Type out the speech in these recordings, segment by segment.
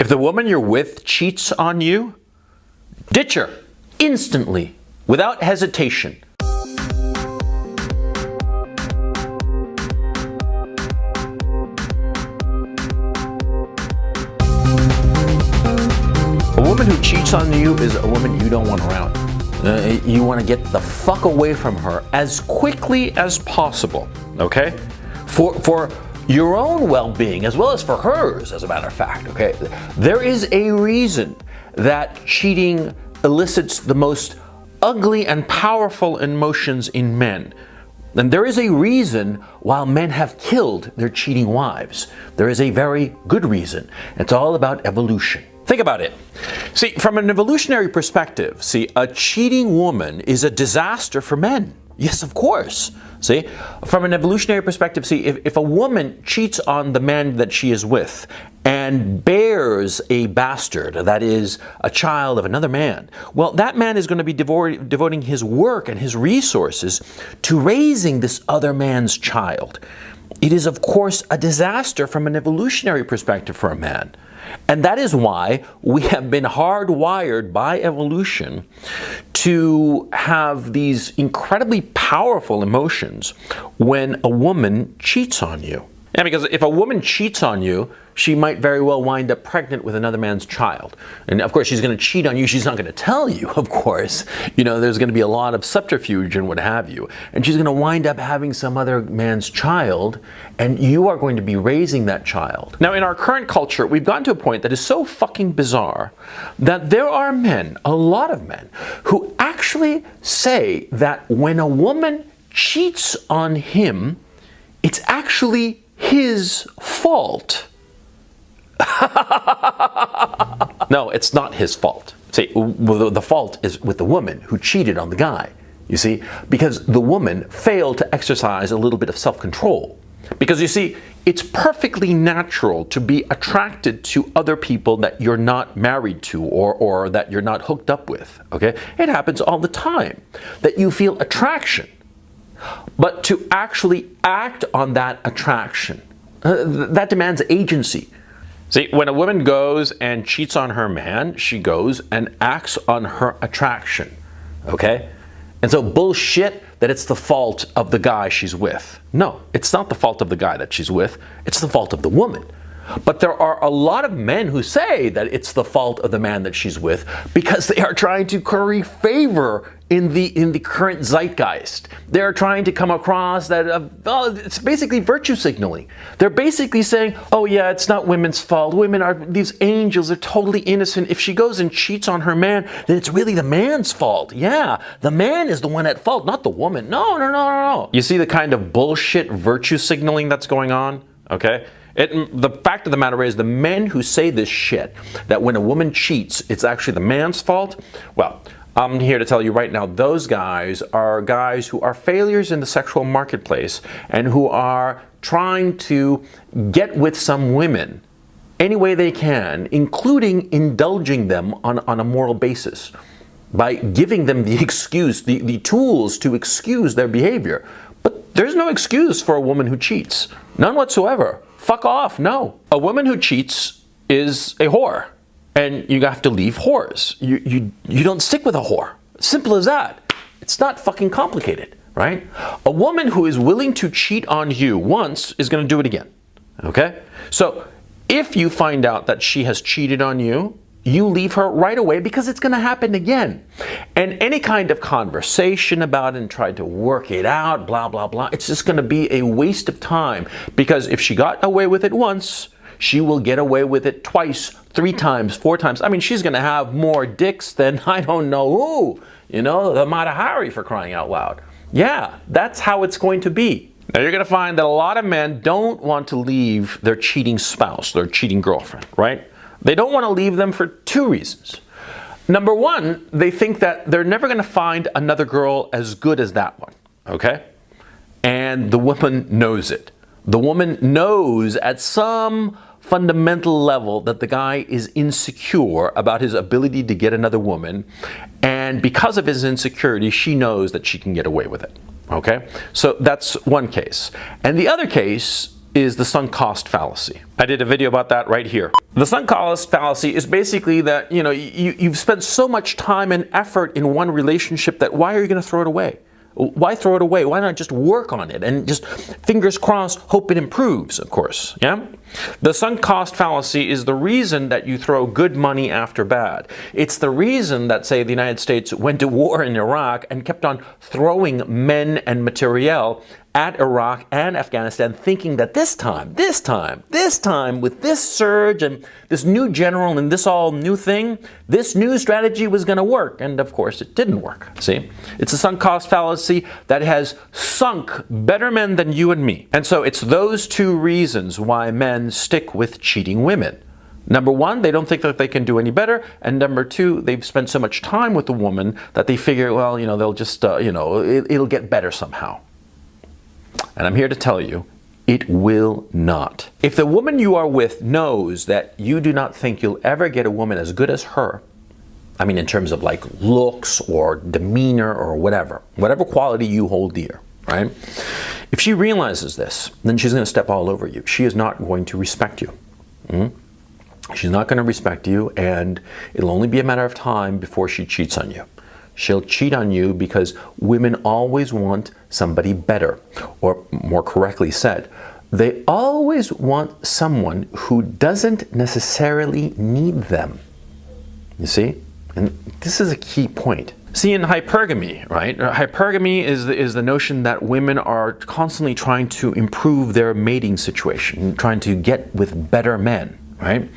If the woman you're with cheats on you, ditch her instantly, without hesitation. A woman who cheats on you is a woman you don't want around. You want to get the fuck away from her as quickly as possible, okay? For your own well-being, as well as for hers, as a matter of fact, okay? There is a reason that cheating elicits the most ugly and powerful emotions in men. And there is a reason why men have killed their cheating wives. There is a very good reason. It's all about evolution. Think about it. See, from an evolutionary perspective, a cheating woman is a disaster for men. Yes, of course. See, from an evolutionary perspective, if a woman cheats on the man that she is with and bears a bastard, that is, a child of another man, well, that man is going to be devoting his work and his resources to raising this other man's child. It is, of course, a disaster from an evolutionary perspective for a man. And that is why we have been hardwired by evolution to have these incredibly powerful emotions when a woman cheats on you. Yeah, because if a woman cheats on you, she might very well wind up pregnant with another man's child. And of course, she's going to cheat on you. She's not going to tell you, of course. You know, there's going to be a lot of subterfuge and what have you. And she's going to wind up having some other man's child, and you are going to be raising that child. Now, in our current culture, we've gotten to a point that is so fucking bizarre that there are men, a lot of men, who actually say that when a woman cheats on him, it's actually his fault. No, it's not his fault. See, the fault is with the woman who cheated on the guy, you see, because the woman failed to exercise a little bit of self-control. Because you see, it's perfectly natural to be attracted to other people that you're not married to or that you're not hooked up with, okay? It happens all the time that you feel attraction. But to actually act on that attraction, that demands agency. See, when a woman goes and cheats on her man, she goes and acts on her attraction, okay? And so bullshit that it's the fault of the guy she's with. No, it's not the fault of the guy that she's with. It's the fault of the woman. But there are a lot of men who say that it's the fault of the man that she's with because they are trying to curry favor in the current zeitgeist. They're trying to come across that it's basically virtue signaling. They're basically saying, oh yeah, it's not women's fault. Women are these angels. They're totally innocent. If she goes and cheats on her man, then it's really the man's fault. Yeah, the man is the one at fault, not the woman. No. You see the kind of bullshit virtue signaling that's going on? Okay? The fact of the matter is, the men who say this shit, that when a woman cheats, it's actually the man's fault, well, I'm here to tell you right now, those guys are guys who are failures in the sexual marketplace and who are trying to get with some women any way they can, including indulging them on a moral basis by giving them the excuse, the tools to excuse their behavior. But there's no excuse for a woman who cheats. None whatsoever. Fuck off, no. A woman who cheats is a whore. And you have to leave whores. You don't stick with a whore. Simple as that. It's not fucking complicated, right? A woman who is willing to cheat on you once is going to do it again, okay? So if you find out that she has cheated on you, you leave her right away because it's going to happen again. And any kind of conversation about it and try to work it out, blah, blah, blah, it's just going to be a waste of time. Because if she got away with it once, she will get away with it twice, 3 times, 4 times. I mean, she's going to have more dicks than I don't know who. You know, the Mata Hari, for crying out loud. Yeah, that's how it's going to be. Now, you're going to find that a lot of men don't want to leave their cheating spouse, their cheating girlfriend, right? They don't want to leave them for 2 reasons. Number 1, they think that they're never going to find another girl as good as that one, okay? And the woman knows it. The woman knows at some fundamental level that the guy is insecure about his ability to get another woman, and because of his insecurity, she knows that she can get away with it, okay? So that's one case. And the other case is the sunk cost fallacy. I did a video about that right here. The sunk cost fallacy is basically that, you've spent so much time and effort in one relationship that why are you going to throw it away? Why throw it away? Why not just work on it and just, fingers crossed, hope it improves, of course, yeah? The sunk cost fallacy is the reason that you throw good money after bad. It's the reason that, say, the United States went to war in Iraq and kept on throwing men and materiel at Iraq and Afghanistan, thinking that this time, with this surge and this new general and this all new thing, this new strategy was going to work. And of course, it didn't work. See? It's a sunk cost fallacy that has sunk better men than you and me. And so it's those two reasons why men stick with cheating women. Number one, they don't think that they can do any better. And number two, they've spent so much time with a woman that they figure, well, they'll just, it'll get better somehow. And I'm here to tell you, it will not. If the woman you are with knows that you do not think you'll ever get a woman as good as her, I mean in terms of like looks or demeanor or whatever quality you hold dear, right? If she realizes this, then she's going to step all over you. She is not going to respect you. She's not going to respect you, and it'll only be a matter of time before she cheats on you. She'll cheat on you because women always want somebody better, or more correctly said, they always want someone who doesn't necessarily need them. You see? And this is a key point. See, in hypergamy, right? Hypergamy is the notion that women are constantly trying to improve their mating situation, trying to get with better men, right?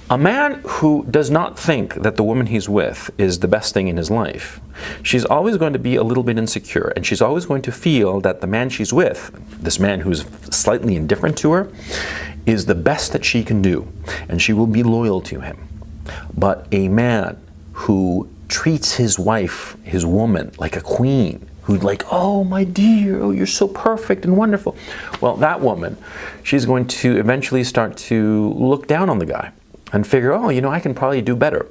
A man who does not think that the woman he's with is the best thing in his life, she's always going to be a little bit insecure, and she's always going to feel that the man she's with, this man who's slightly indifferent to her, is the best that she can do, and she will be loyal to him. But a man who treats his wife, his woman, like a queen, who's like, oh, my dear, oh, you're so perfect and wonderful. Well, that woman, she's going to eventually start to look down on the guy and figure, oh, I can probably do better.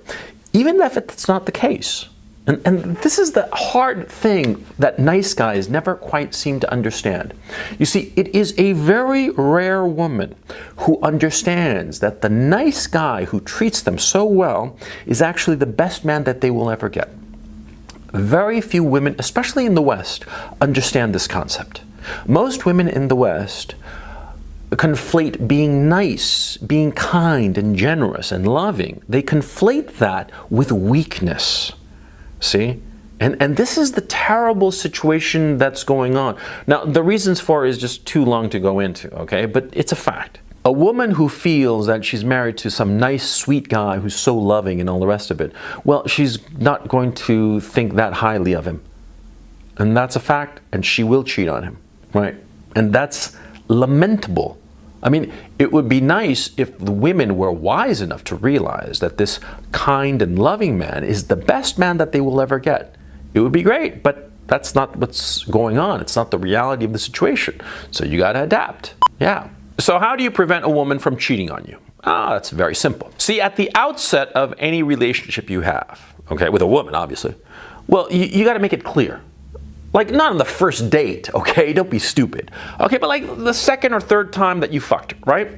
Even if it's not the case. And this is the hard thing that nice guys never quite seem to understand. You see, it is a very rare woman who understands that the nice guy who treats them so well is actually the best man that they will ever get. Very few women, especially in the West, understand this concept. Most women in the West conflate being nice, being kind and generous and loving. They conflate that with weakness. See? And this is the terrible situation that's going on. Now, the reasons for it is just too long to go into, okay? But it's a fact. A woman who feels that she's married to some nice, sweet guy who's so loving and all the rest of it, well, she's not going to think that highly of him. And that's a fact, and she will cheat on him, right? And that's lamentable. I mean, it would be nice if the women were wise enough to realize that this kind and loving man is the best man that they will ever get. It would be great, but that's not what's going on. It's not the reality of the situation. So you got to adapt. Yeah. So how do you prevent a woman from cheating on you? That's very simple. See, at the outset of any relationship you have, okay, with a woman, obviously, well, you got to make it clear. Like, not on the first date, okay? Don't be stupid. Okay, but like the second or third time that you fucked her, right?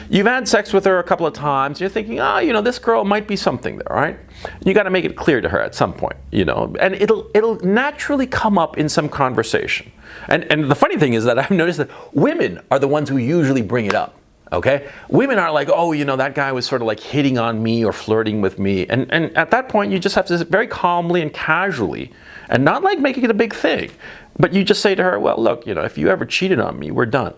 You've had sex with her a couple of times. You're thinking, this girl might be something there, right? You got to make it clear to her at some point, and it'll naturally come up in some conversation. And the funny thing is that I've noticed that women are the ones who usually bring it up. Okay? Women are like, oh, that guy was sort of like hitting on me or flirting with me. And at that point, you just have to very calmly and casually, and not like making it a big thing, but you just say to her, well, look, if you ever cheated on me, we're done.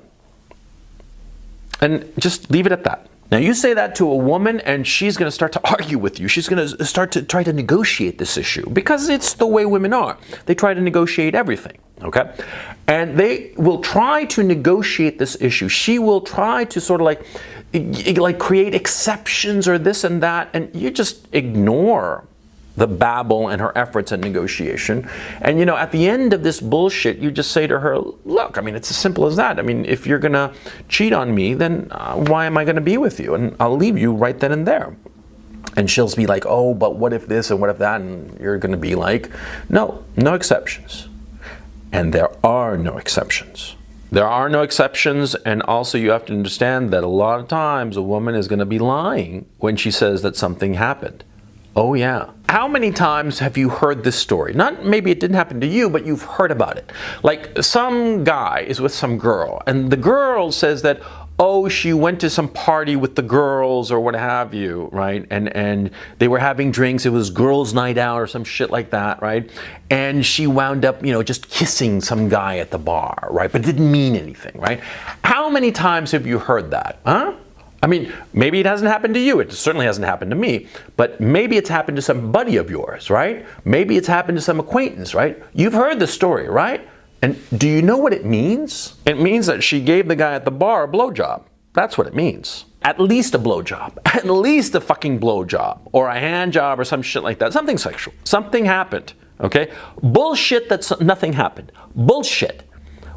And just leave it at that. Now, you say that to a woman, and she's going to start to argue with you. She's going to start to try to negotiate this issue, because it's the way women are. They try to negotiate everything, okay? And they will try to negotiate this issue. She will try to sort of like create exceptions or this and that, and you just ignore the babble and her efforts at negotiation. And at the end of this bullshit, you just say to her, look, it's as simple as that. If you're gonna cheat on me, then why am I gonna be with you? And I'll leave you right then and there. And she'll be like, oh, but what if this and what if that? And you're gonna be like, no exceptions. And there are no exceptions. There are no exceptions, and also you have to understand that a lot of times a woman is going to be lying when she says that something happened. Oh yeah. How many times have you heard this story? Not maybe it didn't happen to you, but you've heard about it. Like some guy is with some girl, and the girl says that, oh, she went to some party with the girls or what have you, right? And they were having drinks. It was girls' night out or some shit like that, right? And she wound up, just kissing some guy at the bar, right? But it didn't mean anything, right? How many times have you heard that, huh? I mean, maybe it hasn't happened to you. It certainly hasn't happened to me. But maybe it's happened to some buddy of yours, right? Maybe it's happened to some acquaintance, right? You've heard the story, right? And do you know what it means? It means that she gave the guy at the bar a blowjob. That's what it means. At least a blowjob. At least a fucking blowjob. Or a hand job or some shit like that. Something sexual. Something happened. Okay? Bullshit that nothing happened. Bullshit.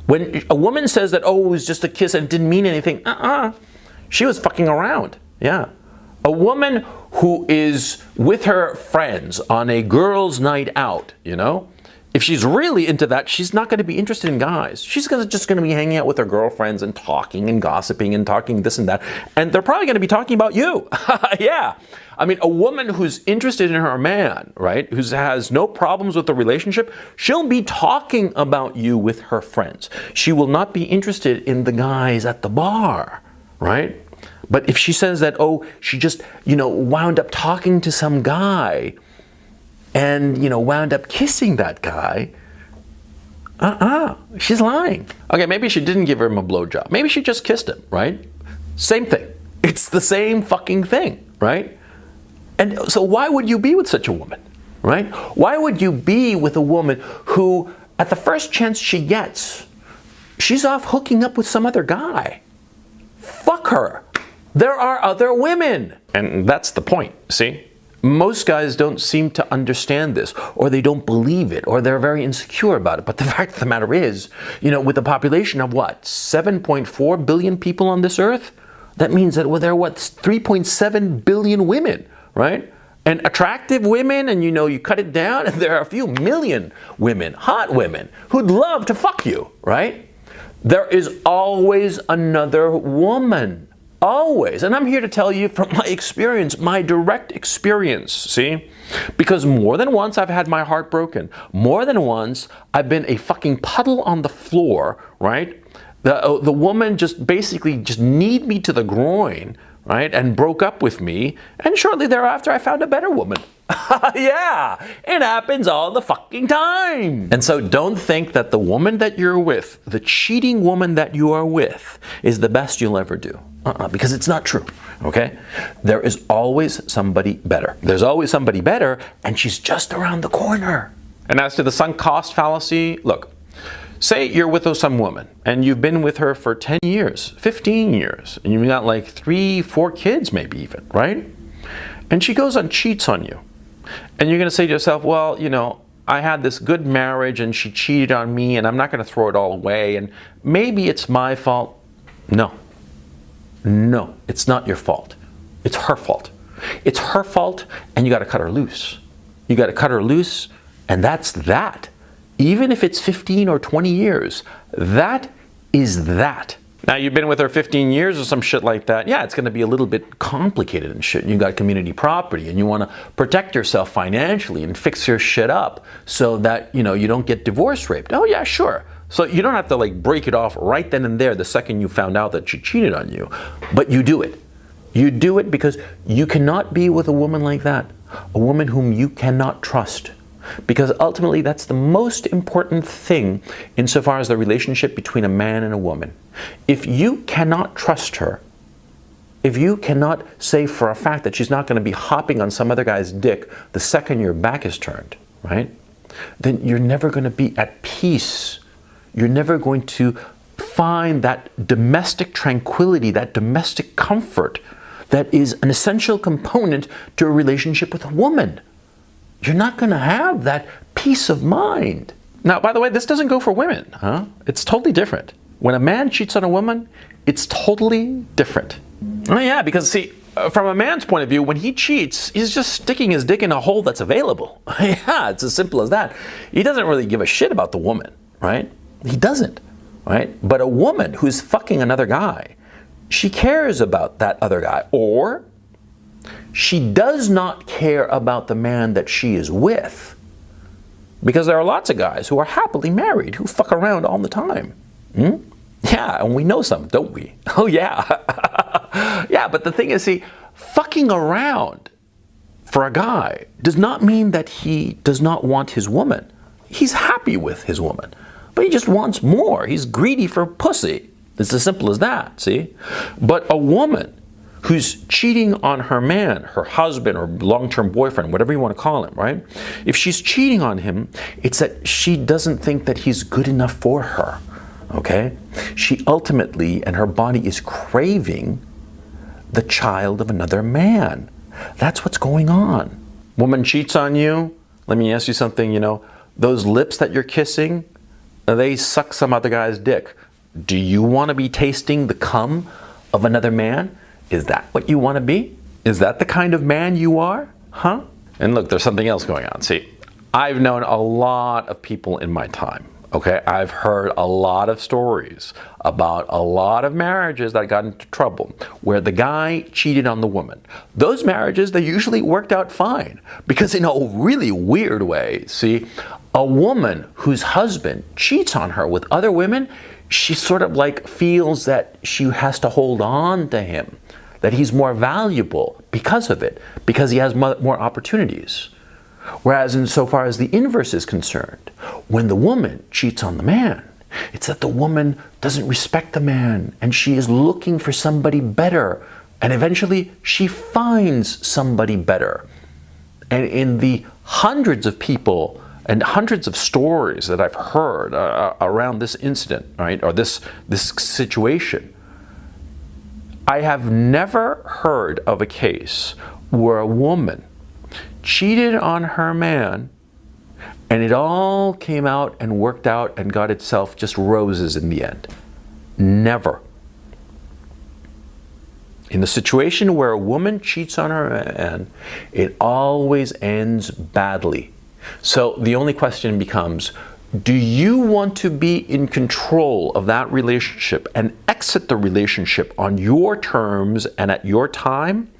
When a woman says that, oh, it was just a kiss and it didn't mean anything, she was fucking around. Yeah. A woman who is with her friends on a girls' night out, if she's really into that, she's not going to be interested in guys. She's just going to be hanging out with her girlfriends and talking and gossiping and talking this and that. And they're probably going to be talking about you. Yeah. I mean, a woman who's interested in her man, right, who has no problems with the relationship, she'll be talking about you with her friends. She will not be interested in the guys at the bar, right? But if she says that, oh, she just, wound up talking to some guy and, wound up kissing that guy, she's lying. Okay, maybe she didn't give him a blowjob. Maybe she just kissed him, right? Same thing. It's the same fucking thing, right? And so why would you be with such a woman, right? Why would you be with a woman who, at the first chance she gets, she's off hooking up with some other guy? Fuck her. There are other women. And that's the point, see? Most guys don't seem to understand this, or they don't believe it, or they're very insecure about it. But the fact of the matter is, with a population of 7.4 billion people on this earth, that means that there are 3.7 billion women, right? And attractive women, and you cut it down, and there are a few million women, hot women, who'd love to fuck you, right? There is always another woman. Always. And I'm here to tell you from my experience, my direct experience, see? Because more than once I've had my heart broken. More than once I've been a fucking puddle on the floor, right? The woman just basically just kneed me to the groin, right? And broke up with me. And shortly thereafter I found a better woman. Yeah, it happens all the fucking time. And so don't think that the woman that you're with, the cheating woman that you are with, is the best you'll ever do. Because it's not true, okay? There is always somebody better. There's always somebody better, and she's just around the corner. And as to the sunk cost fallacy, look, say you're with some woman, and you've been with her for 10 years, 15 years, and you've got 3-4 kids maybe even, right? And she goes and cheats on you. And you're going to say to yourself, well, I had this good marriage and she cheated on me and I'm not going to throw it all away and maybe it's my fault. No, it's not your fault. It's her fault. It's her fault and you got to cut her loose. You got to cut her loose and that's that. Even if it's 15 or 20 years, that is that. Now, you've been with her 15 years or some shit like that. Yeah, it's going to be a little bit complicated and shit. You got community property and you want to protect yourself financially and fix your shit up so that, you don't get divorce raped. Oh, yeah, sure. So you don't have to break it off right then and there the second you found out that she cheated on you. But you do it. You do it because you cannot be with a woman like that. A woman whom you cannot trust. Because ultimately that's the most important thing insofar as the relationship between a man and a woman. If you cannot trust her, if you cannot say for a fact that she's not going to be hopping on some other guy's dick the second your back is turned, right? Then you're never going to be at peace. You're never going to find that domestic tranquility, that domestic comfort that is an essential component to a relationship with a woman. You're not going to have that peace of mind. Now, by the way, this doesn't go for women, huh? It's totally different. When a man cheats on a woman, it's totally different. Oh yeah, because see, from a man's point of view, when he cheats, he's just sticking his dick in a hole that's available. Yeah, it's as simple as that. He doesn't really give a shit about the woman, right? He doesn't. right? But a woman who's fucking another guy, she cares about that other guy, or she does not care about the man that she is with. Because there are lots of guys who are happily married who fuck around all the time. Yeah, and we know some, don't we? Oh yeah. Yeah, but the thing is, see, fucking around for a guy does not mean that he does not want his woman. He's happy with his woman, but he just wants more. He's greedy for pussy. It's as simple as that, see? But a woman who's cheating on her man, her husband or long-term boyfriend, whatever you want to call him, right? If she's cheating on him, it's that she doesn't think that he's good enough for her, okay? She ultimately, and her body is craving the child of another man. That's what's going on. Woman cheats on you, let me ask you something, you know, those lips that you're kissing, they suck some other guy's dick. Do you want to be tasting the cum of another man? Is that what you want to be? Is that the kind of man you are? Huh? And look, there's something else going on. See, I've known a lot of people in my time, okay? I've heard a lot of stories about a lot of marriages that got into trouble where the guy cheated on the woman. Those marriages, they usually worked out fine because in a really weird way, see, a woman whose husband cheats on her with other women, she sort of like feels that she has to hold on to him, that he's more valuable because of it, because he has more opportunities. Whereas insofar as the inverse is concerned, when the woman cheats on the man, it's that the woman doesn't respect the man and she is looking for somebody better, and eventually she finds somebody better. And in the hundreds of people and hundreds of stories that I've heard around this incident, right, or this situation, I have never heard of a case where a woman cheated on her man and it all came out and worked out and got itself just roses in the end. Never. In the situation where a woman cheats on her man, it always ends badly. So the only question becomes, do you want to be in control of that relationship and exit the relationship on your terms and at your time?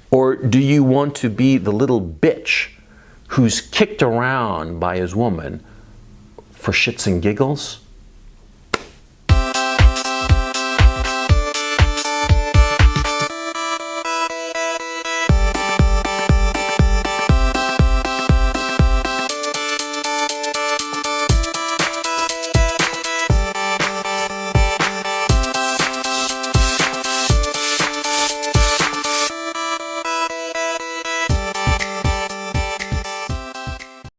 Or do you want to be the little bitch who's kicked around by his woman for shits and giggles?